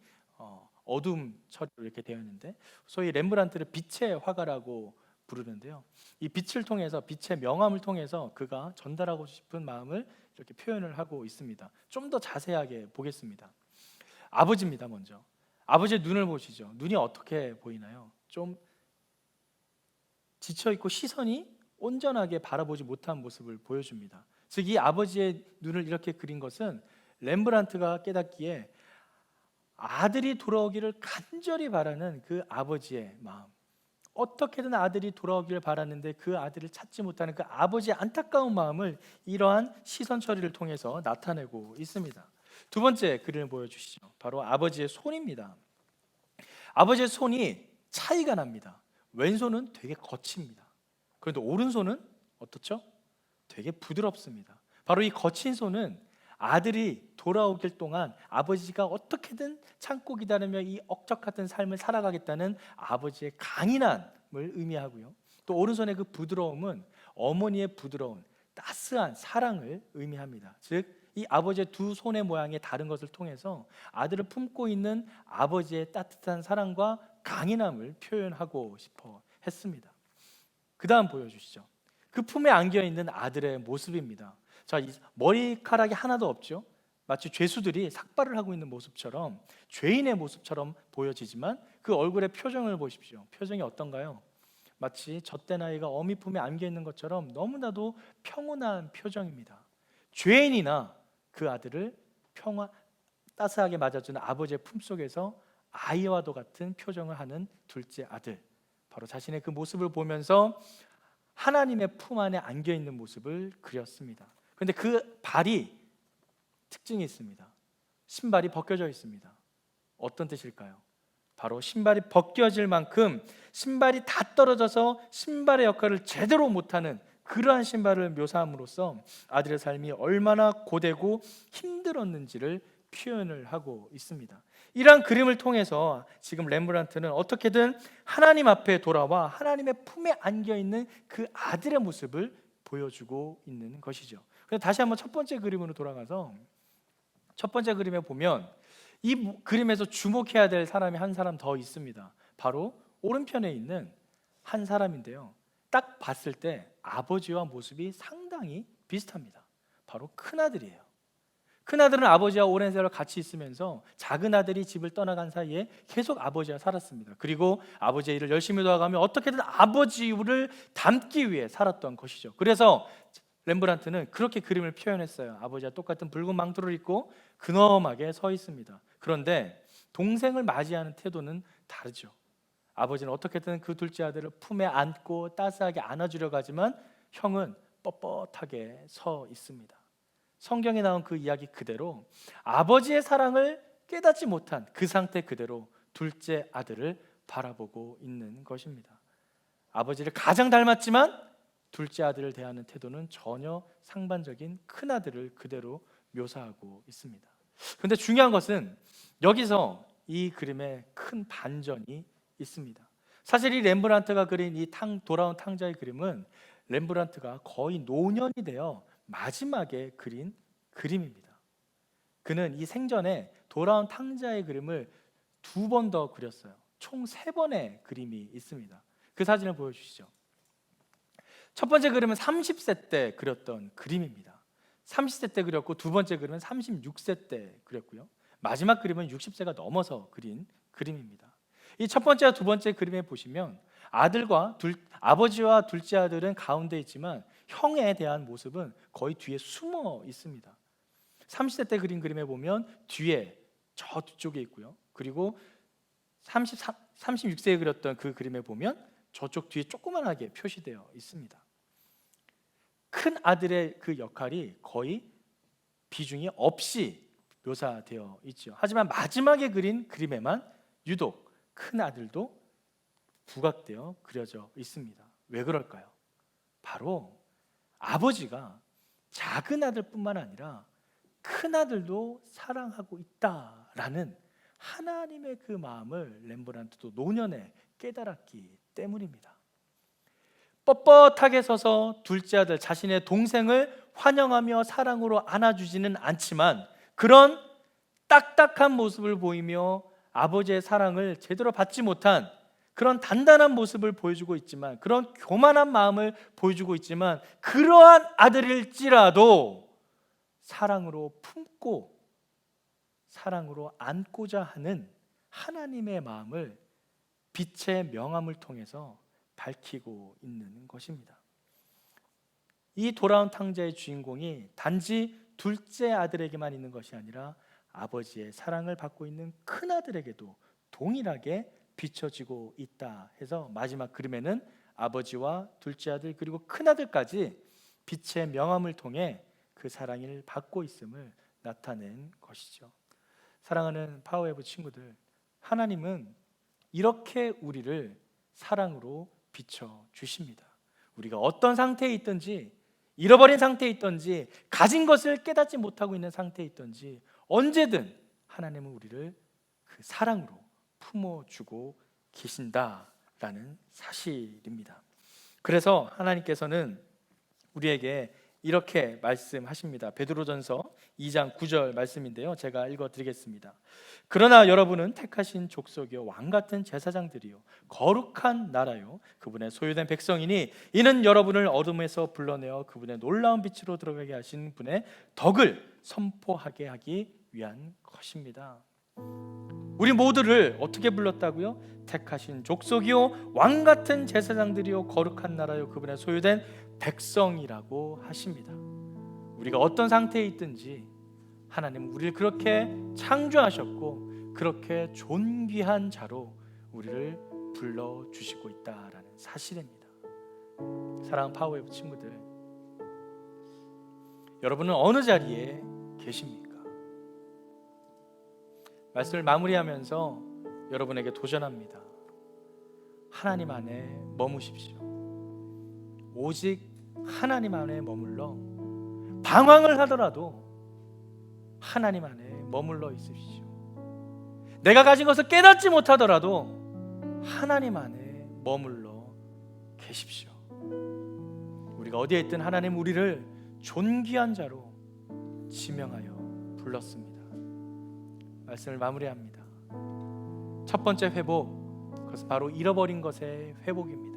어둠 처리로 이렇게 되어 있는데, 소위 렘브란트를 빛의 화가라고 부르는데요. 이 빛을 통해서, 빛의 명암을 통해서 그가 전달하고 싶은 마음을 이렇게 표현을 하고 있습니다. 좀 더 자세하게 보겠습니다. 아버지입니다. 먼저 아버지의 눈을 보시죠. 눈이 어떻게 보이나요? 좀 지쳐 있고 시선이 온전하게 바라보지 못한 모습을 보여줍니다. 즉 이 아버지의 눈을 이렇게 그린 것은 렘브란트가 깨닫기에 아들이 돌아오기를 간절히 바라는 그 아버지의 마음, 어떻게든 아들이 돌아오기를 바랐는데 그 아들을 찾지 못하는 그 아버지의 안타까운 마음을 이러한 시선 처리를 통해서 나타내고 있습니다. 두 번째 그림을 보여주시죠. 바로 아버지의 손입니다. 아버지의 손이 차이가 납니다. 왼손은 되게 거칩니다. 그런데 오른손은 어떻죠? 되게 부드럽습니다. 바로 이 거친 손은 아들이 돌아오길 동안 아버지가 어떻게든 참고 기다리며 이 억적 같은 삶을 살아가겠다는 아버지의 강인함을 의미하고요. 또 오른손의 그 부드러움은 어머니의 부드러운 따스한 사랑을 의미합니다. 즉 이 아버지의 두 손의 모양이 다른 것을 통해서 아들을 품고 있는 아버지의 따뜻한 사랑과 강인함을 표현하고 싶어 했습니다. 그 다음 보여주시죠. 그 품에 안겨 있는 아들의 모습입니다. 자, 이 머리카락이 하나도 없죠. 마치 죄수들이 삭발을 하고 있는 모습처럼, 죄인의 모습처럼 보여지지만 그 얼굴의 표정을 보십시오. 표정이 어떤가요? 마치 젖된 아이가 어미 품에 안겨 있는 것처럼 너무나도 평온한 표정입니다. 죄인이나 그 아들을 따스하게 맞아주는 아버지의 품속에서 아이와도 같은 표정을 하는 둘째 아들, 바로 자신의 그 모습을 보면서 하나님의 품 안에 안겨 있는 모습을 그렸습니다. 그런데 그 발이 특징이 있습니다. 신발이 벗겨져 있습니다. 어떤 뜻일까요? 바로 신발이 벗겨질 만큼 신발이 다 떨어져서 신발의 역할을 제대로 못하는 그러한 신발을 묘사함으로써 아들의 삶이 얼마나 고되고 힘들었는지를 표현을 하고 있습니다. 이러한 그림을 통해서 지금 렘브란트는 어떻게든 하나님 앞에 돌아와 하나님의 품에 안겨 있는 그 아들의 모습을 보여주고 있는 것이죠. 그래서 다시 한번 첫 번째 그림으로 돌아가서 첫 번째 그림에 보면 이 그림에서 주목해야 될 사람이 한 사람 더 있습니다. 바로 오른편에 있는 한 사람인데요. 딱 봤을 때 아버지와 모습이 상당히 비슷합니다. 바로 큰아들이에요. 큰아들은 아버지와 오랜 세월 같이 있으면서 작은 아들이 집을 떠나간 사이에 계속 아버지와 살았습니다. 그리고 아버지의 일을 열심히 도와가며 어떻게든 아버지를 닮기 위해 살았던 것이죠. 그래서 렘브란트는 그렇게 그림을 표현했어요. 아버지와 똑같은 붉은 망토를 입고 근엄하게 서 있습니다. 그런데 동생을 맞이하는 태도는 다르죠. 아버지는 어떻게든 그 둘째 아들을 품에 안고 따스하게 안아주려고 하지만 형은 뻣뻣하게 서 있습니다. 성경에 나온 그 이야기 그대로 아버지의 사랑을 깨닫지 못한 그 상태 그대로 둘째 아들을 바라보고 있는 것입니다. 아버지를 가장 닮았지만 둘째 아들을 대하는 태도는 전혀 상반적인 큰아들을 그대로 묘사하고 있습니다. 그런데 중요한 것은 여기서 이 그림에 큰 반전이 있습니다. 사실 이 렘브란트가 그린 이 돌아온 탕자의 그림은 렘브란트가 거의 노년이 되어 마지막에 그린 그림입니다. 그는 이 생전에 돌아온 탕자의 그림을 2번 더 그렸어요. 총 3번의 그림이 있습니다. 그 사진을 보여주시죠. 첫 번째 그림은 30세 때 그렸던 그림입니다. 30세 때 그렸고 두 번째 그림은 36세 때 그렸고요. 마지막 그림은 60세가 넘어서 그린 그림입니다. 이 첫 번째와 두 번째 그림에 보시면 아버지와 둘째 아들은 가운데 있지만 형에 대한 모습은 거의 뒤에 숨어 있습니다. 30세 때 그린 그림에 보면 뒤에 저 뒤쪽에 있고요. 그리고 36세에 그렸던 그 그림에 보면 저쪽 뒤에 조그만하게 표시되어 있습니다. 큰 아들의 그 역할이 거의 비중이 없이 묘사되어 있죠. 하지만 마지막에 그린 그림에만 유독 큰 아들도 부각되어 그려져 있습니다. 왜 그럴까요? 바로 아버지가 작은 아들뿐만 아니라 큰 아들도 사랑하고 있다라는 하나님의 그 마음을 렘브란트도 노년에 깨달았기 때문입니다. 뻣뻣하게 서서 둘째 아들 자신의 동생을 환영하며 사랑으로 안아주지는 않지만 그런 딱딱한 모습을 보이며 아버지의 사랑을 제대로 받지 못한 그런 단단한 모습을 보여주고 있지만 그런 교만한 마음을 보여주고 있지만 그러한 아들일지라도 사랑으로 품고 사랑으로 안고자 하는 하나님의 마음을 빛의 명함을 통해서 밝히고 있는 것입니다. 이 돌아온 탕자의 주인공이 단지 둘째 아들에게만 있는 것이 아니라 아버지의 사랑을 받고 있는 큰 아들에게도 동일하게 비춰지고 있다 해서 마지막 그림에는 아버지와 둘째 아들 그리고 큰 아들까지 빛의 명함을 통해 그 사랑을 받고 있음을 나타낸 것이죠. 사랑하는 파워웨브 친구들, 하나님은 이렇게 우리를 사랑으로 비춰주십니다. 우리가 어떤 상태에 있든지 잃어버린 상태에 있든지 가진 것을 깨닫지 못하고 있는 상태에 있든지 언제든 하나님은 우리를 그 사랑으로 품어주고 계신다라는 사실입니다. 그래서 하나님께서는 우리에게 이렇게 말씀하십니다. 베드로전서 2장 9절 말씀인데요. 제가 읽어드리겠습니다. 그러나 여러분은 택하신 족속이요 왕같은 제사장들이요 거룩한 나라요 그분의 소유된 백성이니 이는 여러분을 어둠에서 불러내어 그분의 놀라운 빛으로 들어가게 하신 분의 덕을 선포하게 하기 위한 것입니다. 우리 모두를 어떻게 불렀다고요? 택하신 족속이요 왕같은 제사장들이요 거룩한 나라요 그분의 소유된 백성이라고 하십니다. 우리가 어떤 상태에 있든지 하나님은 우리를 그렇게 창조하셨고 그렇게 존귀한 자로 우리를 불러주시고 있다라는 사실입니다. 사랑하는 파워웨브 친구들, 여러분은 어느 자리에 계십니까? 말씀을 마무리하면서 여러분에게 도전합니다. 하나님 안에 머무십시오. 오직 하나님 안에 머물러 방황을 하더라도 하나님 안에 머물러 있으십시오. 내가 가진 것을 깨닫지 못하더라도 하나님 안에 머물러 계십시오. 우리가 어디에 있든 하나님 우리를 존귀한 자로 지명하여 불렀습니다. 말씀을 마무리합니다. 첫 번째 회복, 그것은 바로 잃어버린 것의 회복입니다.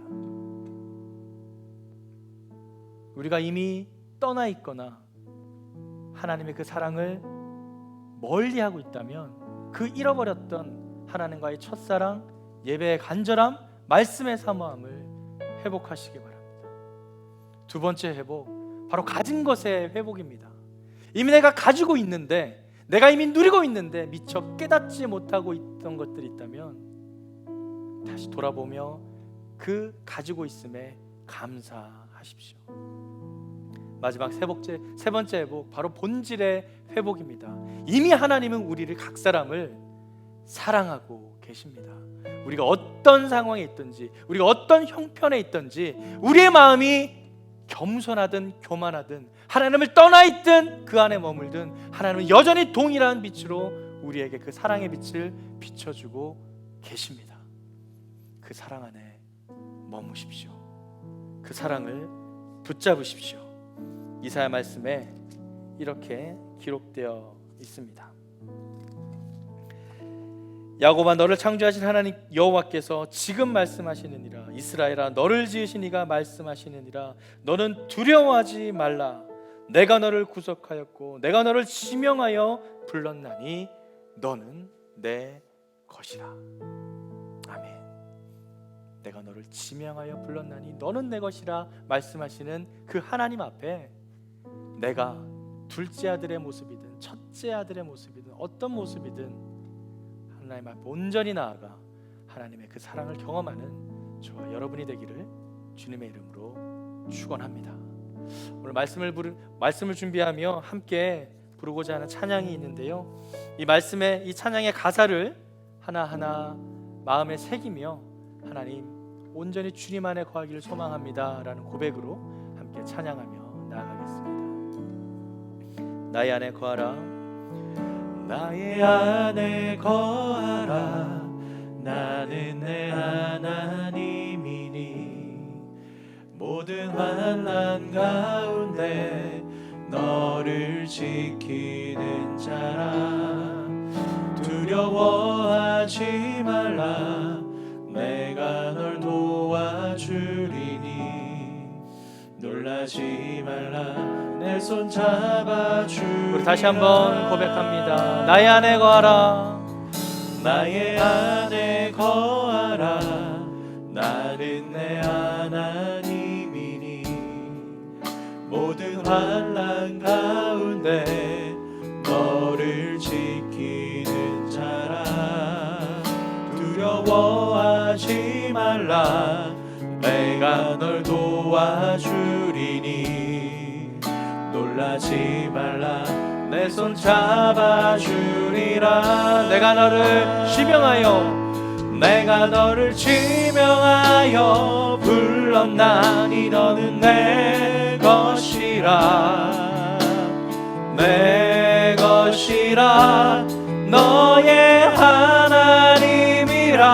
우리가 이미 떠나 있거나 하나님의 그 사랑을 멀리하고 있다면 그 잃어버렸던 하나님과의 첫사랑, 예배의 간절함, 말씀의 사모함을 회복하시기 바랍니다. 두 번째 회복, 바로 가진 것의 회복입니다. 이미 내가 가지고 있는데, 내가 이미 누리고 있는데 미처 깨닫지 못하고 있던 것들이 있다면 다시 돌아보며 그 가지고 있음에 감사하십시오. 마지막 세 번째 회복, 바로 본질의 회복입니다. 이미 하나님은 우리를 각 사람을 사랑하고 계십니다. 우리가 어떤 상황에 있든지, 우리가 어떤 형편에 있든지, 우리의 마음이 겸손하든 교만하든, 하나님을 떠나 있든 그 안에 머물든, 하나님은 여전히 동일한 빛으로 우리에게 그 사랑의 빛을 비춰주고 계십니다. 그 사랑 안에 머무십시오. 그 사랑을 붙잡으십시오. 이사야 말씀에 이렇게 기록되어 있습니다. 야곱아, 너를 창조하신 하나님 여호와께서 지금 말씀하시느니라. 이스라엘아, 너를 지으신 이가 말씀하시느니라. 너는 두려워하지 말라. 내가 너를 구속하였고 내가 너를 지명하여 불렀나니 너는 내 것이라. 아멘. 내가 너를 지명하여 불렀나니 너는 내 것이라 말씀하시는 그 하나님 앞에 내가 둘째 아들의 모습이든 첫째 아들의 모습이든 어떤 모습이든 하나님 앞에 온전히 나아가 하나님의 그 사랑을 경험하는 저와 여러분이 되기를 주님의 이름으로 축원합니다. 오늘 말씀을 준비하며 함께 부르고자 하는 찬양이 있는데요, 이 말씀의 이 찬양의 가사를 하나하나 마음에 새기며 하나님 온전히 주님 안에 거하기를 소망합니다 라는 고백으로 함께 찬양하며 나아가겠습니다. 나의 안에 거하라. 나의 안에 거하라. 나는 내 하나님이니 모든 환난 가운데 너를 지키는 자라. 두려워하지 말라. 내가 널 도와주리니 놀라지 말라. 내 손 잡아주리라. 우리 다시 한번 고백합니다. 나의 안에 거하라. 나의 안에 거하라. 나는 내 하나님이니 모든 환난 가운데 너를 지키는 자라. 두려워하지 말라. 내가 널 도와주리니 놀라지 말라. 내 손 잡아주리라. 내가 너를 지명하여 불렀나니 너는 내 것이라. 내 것이라. 너의 하나님이라.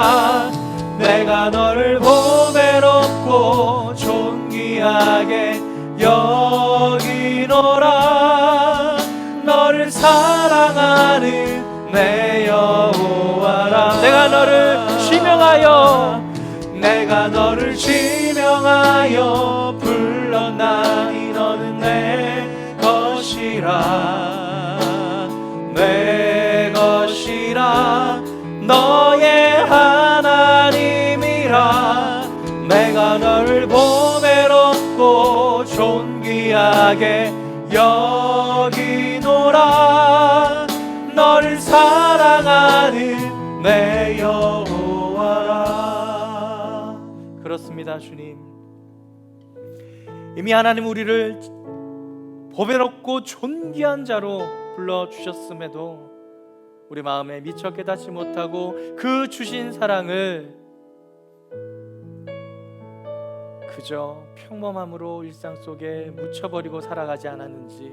내가 너를 보배롭고 존귀하게 여기노라. 너를 사랑하는 내 여호와라. 내가 너를 지명하여 불렀나니 너는 내 것이라. 내 것이라. 너의 하나님이라. 내가 너를 보배롭고 존귀하게 여기노라. 너를 사랑하는 내 여호와라. 그렇습니다. 주님, 이미 하나님 우리를 보배롭고 존귀한 자로 불러주셨음에도 우리 마음에 미처 깨닫지 못하고 그 주신 사랑을 그저 평범함으로 일상 속에 묻혀버리고 살아가지 않았는지,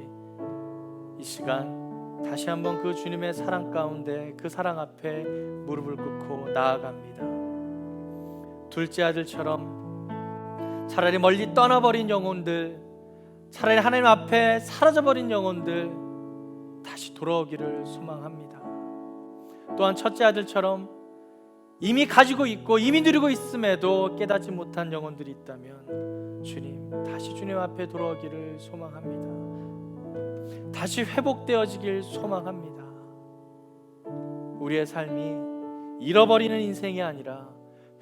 이 시간 다시 한번 그 주님의 사랑 가운데 그 사랑 앞에 무릎을 꿇고 나아갑니다. 둘째 아들처럼 차라리 멀리 떠나버린 영혼들, 차라리 하나님 앞에 사라져버린 영혼들 다시 돌아오기를 소망합니다. 또한 첫째 아들처럼 이미 가지고 있고 이미 누리고 있음에도 깨닫지 못한 영혼들이 있다면 주님, 다시 주님 앞에 돌아오기를 소망합니다. 다시 회복되어지길 소망합니다. 우리의 삶이 잃어버리는 인생이 아니라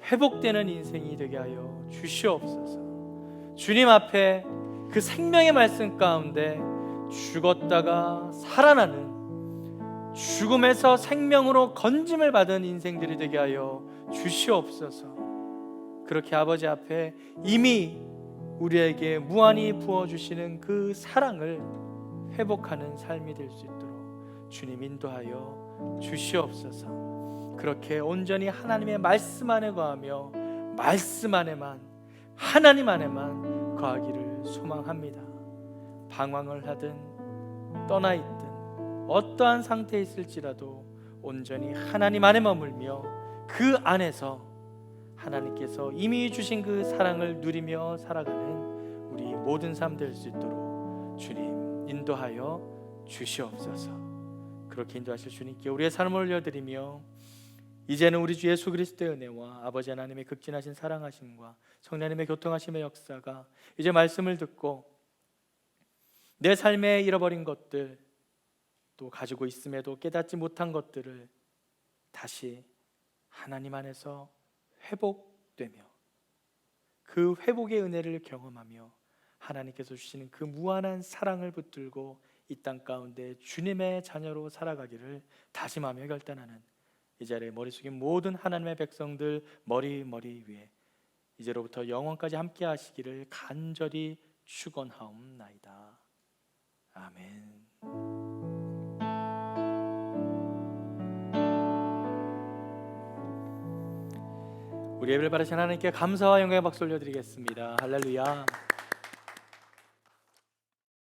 회복되는 인생이 되게 하여 주시옵소서. 주님 앞에 그 생명의 말씀 가운데 죽었다가 살아나는, 죽음에서 생명으로 건짐을 받은 인생들이 되게 하여 주시옵소서. 그렇게 아버지 앞에 이미 우리에게 무한히 부어주시는 그 사랑을 회복하는 삶이 될 수 있도록 주님 인도하여 주시옵소서. 그렇게 온전히 하나님의 말씀 안에 거하며 말씀 안에만, 하나님 안에만 거하기를 소망합니다. 방황을 하든 떠나 있든 어떠한 상태에 있을지라도 온전히 하나님 안에 머물며 그 안에서 하나님께서 이미 주신 그 사랑을 누리며 살아가는 우리 모든 삶 될 수 있도록 주님 인도하여 주시옵소서. 그렇게 인도하실 주님께 우리의 삶을 올려드리며 이제는 우리 주 예수 그리스도의 은혜와 아버지 하나님의 극진하신 사랑하심과 성령 하나님의 교통하심의 역사가 이제 말씀을 듣고 내 삶에 잃어버린 것들, 또 가지고 있음에도 깨닫지 못한 것들을 다시 하나님 안에서 회복되며 그 회복의 은혜를 경험하며 하나님께서 주시는 그 무한한 사랑을 붙들고 이 땅 가운데 주님의 자녀로 살아가기를 다짐하며 결단하는 이 자리에 머리 숙인 모든 하나님의 백성들 머리 위에 이제로부터 영원까지 함께 하시기를 간절히 축원하옵나이다. 아멘. 우리 예배를 받으신 하나님께 감사와 영광의 박수 올려드리겠습니다. 할렐루야.